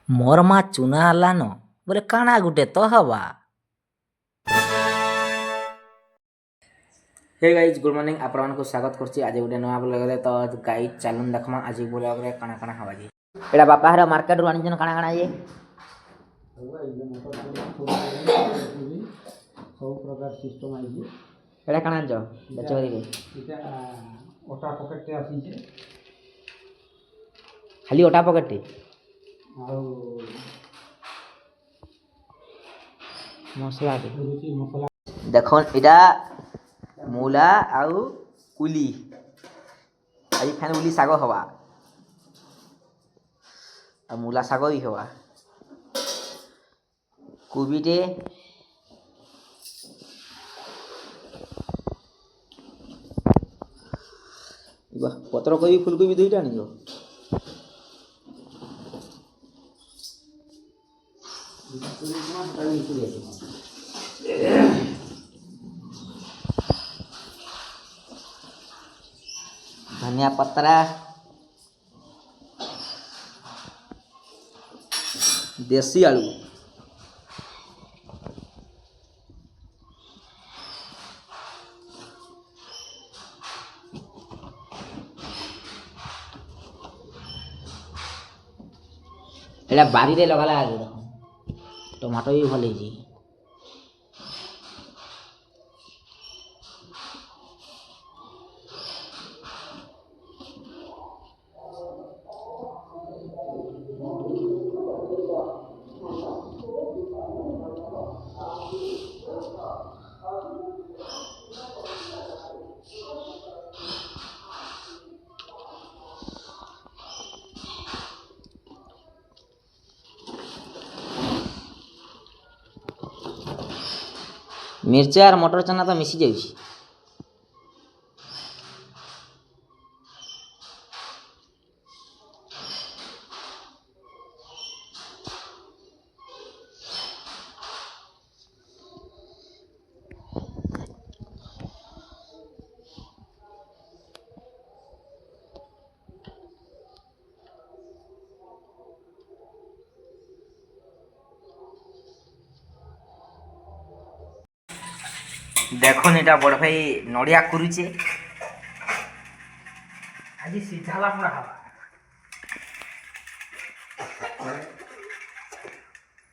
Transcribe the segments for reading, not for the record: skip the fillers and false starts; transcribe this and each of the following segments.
मोर माँ चुना हलान बोले काଣା गुटे तो हवा। हे गाइज गुड मॉर्निंग आपण को स्वागत करछि आज गुटे नया ब्लॉग रे। तो गाइज चलून देखमा आज ब्लॉग रे काଣା काଣା हवा जी। एडा बापा हर मार्केट रो आनी जन काଣା काଣା ये सब प्रकार सिस्टम आई एडा काଣା जो बचवरी रे इटा ओटा पॉकेट टे आसी छे खाली ओटा पॉकेट टे आउ मसला दे रुचि मसला देखो इटा मूला आउ उली आज फैन उली साग हवा आ मूला साग ही हवा कोबी टे पत्र कोबी फूलकोबी दुईटा आनी जो धनिया पत्ता देसी आलू एटा बारी रे लगाला देखो टमाटो भी भले जी मिर्चा और मटर चना तो मिसी जाउछि। देखो एटा बड़ भाई नड़िया करुचे आज सीझाला पूरा हवा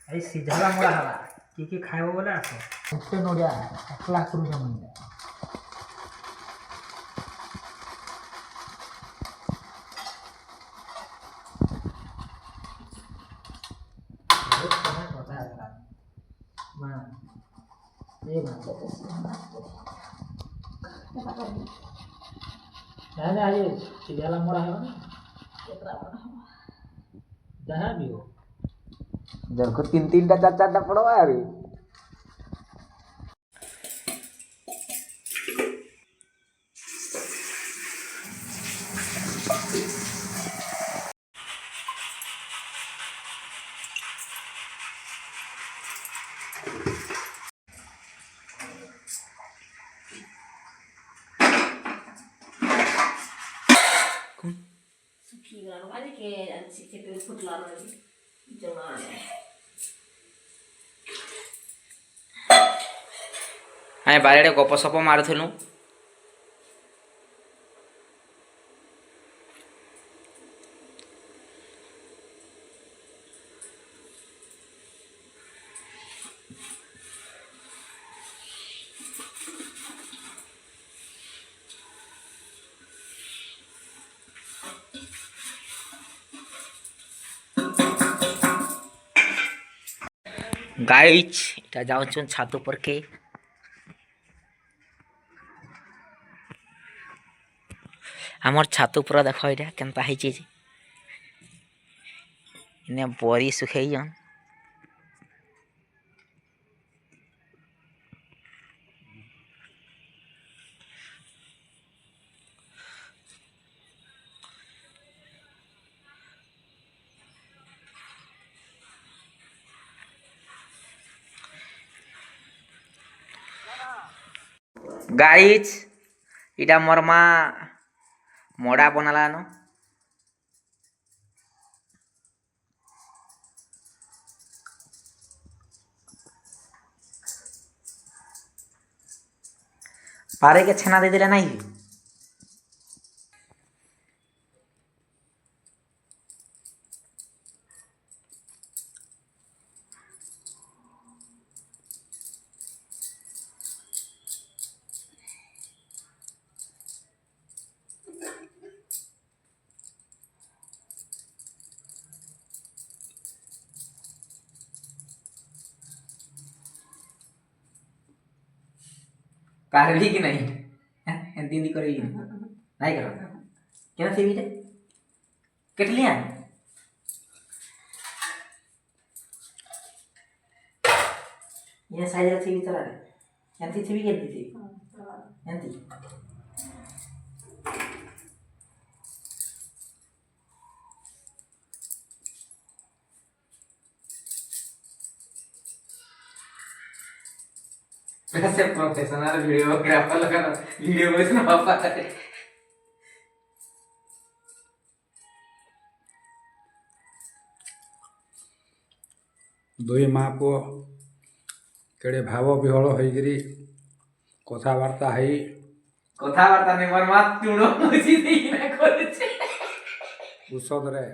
आज सीझाला मोड़ा हवा की खाइबो बोले आसो एते नड़िया एकला करू मन आज सीझाला मोड़ा हवा जहाँ भी हो जन को तीन तीन टा चार चार टा पड़वा अरे ଆମେ ବାରିଆଡ଼େ ଗପସପ ମାରୁଥିଲୁ। गाइज इटा जाउछन छात ऊपर के हमर छात ऊपर देखो इटा केनता ହେଇଛି जे इने बरी सुखेइजन गाइज इटा मोर माँ मोड़ा बनालानो पारे के छेना दे देले नहीं करबी कि नहीं एंती एंती करबी नहीं करो क्या से भी केटलिया ये साइज अच्छी भी चला एंती थी भी केंती थी एंती वैसे प्रोफेशनल वीडियोग्राफर लगा वीडियो में ना पापा ଦୁଇ ମା' ପୁଅ କେଡ଼େ ଭାବ ବିହଳ ହୋଇକିରି କଥାବାର୍ତ୍ତା ହେଇ କଥାବାର୍ତ୍ତା ନେଇ ମୋର ମା ତୁଣ ମୁଛି ଦେଇକିନା କରୁଛି ଔଷଧରେ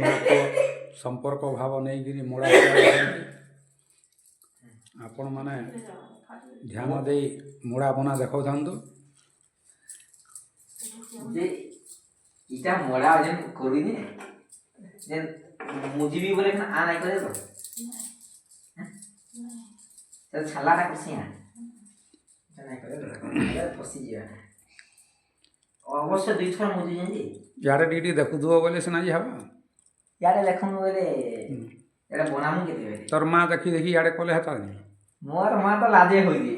ମା' ପୁଅ ସମ୍ପର୍କ ଭାବ ନେଇକିରି ମୋଡ଼ା ହେଇଛନ୍ତି। ଆପଣମାନେ ଧ୍ୟାନ ଦେଇ ମୋଡ଼ା ବନା ଦେଖାଉଥାନ୍ତୁ। ଯେ ଇଟା ମୋଡ଼ା ଯେନ୍ କରିନି ଯେନ୍ ମୁଜିବି ବୋଲେ ନା ଆ ନାଇଁ करे ତ ଛାଲାଟା କରସି ଆ ନାଇଁ करे ଫସି ଯିବା ଅବଶ୍ୟ ଦୁଇ ଥର ମୁଜି ଯେନ୍ତି ଇଆଡ଼େ ଟିକେ ଟିକେ ଦେଖୁଥିବ ବୋଲେ ସିନା ଯେ ହେବା। ଇଆଡ଼େ ଲେଖୁନ୍ ବୋଲେ ଏଟା ବନାମୁ କେତେ ବେଲେ ତୋର ମା ଦେଖି ଦେଖି ଇଆଡ଼େ କଲେ ହେତା ନି ମୋର ମା ତ ଲାଜେ ହୋଇଛି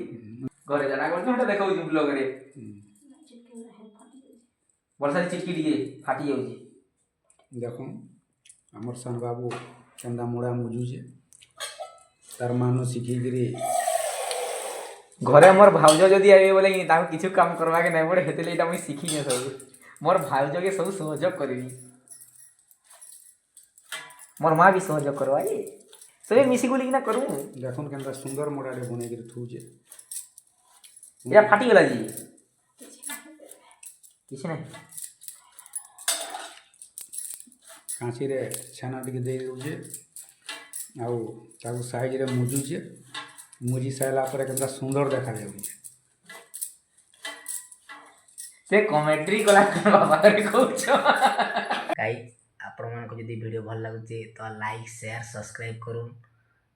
ଘରେ ଜାଣା କରୁଛୁ ହେଟା ଦେଖାଉଛି ବ୍ଲଗରେ ବର୍ଷାରେ ଚିଟକି ଟିକେ ଫାଟି ଯାଉଛି ଦେଖୁନ୍ ଆମର ସାନ ବାବୁ କେନ୍ତା ମୋଡ଼ା ମୁଜୁଛେ ତାର ମାନୁ ଶିଖିକିରି ଘରେ মোর ভাউজ যদি আইবে বলে তাকে কিছু কাম করবাকে নাই পড়ে হেতেলে এটা মুই শিখি নে সব মোর ভাউজকে সব সহযোগ করিবি মোর মা भी সহযোগ করবা যে সবে মিশি গুলি কিনা করু দেখুন কেନ୍ତା ସୁନ୍ଦର ମୋଡ଼ାଟେ ବନେଇକିରି ଥଉଛେ। এটা ফাটি গলা জি কিছু নাই କାଞ୍ଚିରେ ଛେନା ଟିକେ ଦେଇ ଦେଉଛେ ଆଉ ତାକୁ ସାଇଜରେ ମୁଜୁଛେ ମୁଜି ସାରିଲା ପରେ କେନ୍ତା ସୁନ୍ଦର ଦେଖାଯାଉଛି। ସେ କମେଣ୍ଟ୍ରି କଲା ବାବାରେ କହୁଛ ଗାଇସ୍ ଆପଣମାନଙ୍କୁ ଯଦି ଭିଡ଼ିଓ ଭଲ ଲାଗୁଛି ତ ଲାଇକ୍ ସେୟାର ସବସ୍କ୍ରାଇବ୍ କରୁନ୍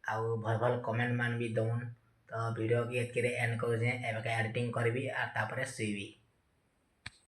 ଆଉ ଭଲ ଭଲ କମେଣ୍ଟ ମାନ ବି ଦଉନ୍ ତ ଭିଡ଼ିଓ କି ଏତିକିରେ ଏଣ୍ଡ କରୁଛେ ଏବେ ଏଡ଼ିଟିଂ କରିବି ଆଉ ତାପରେ ଶୋଇବି।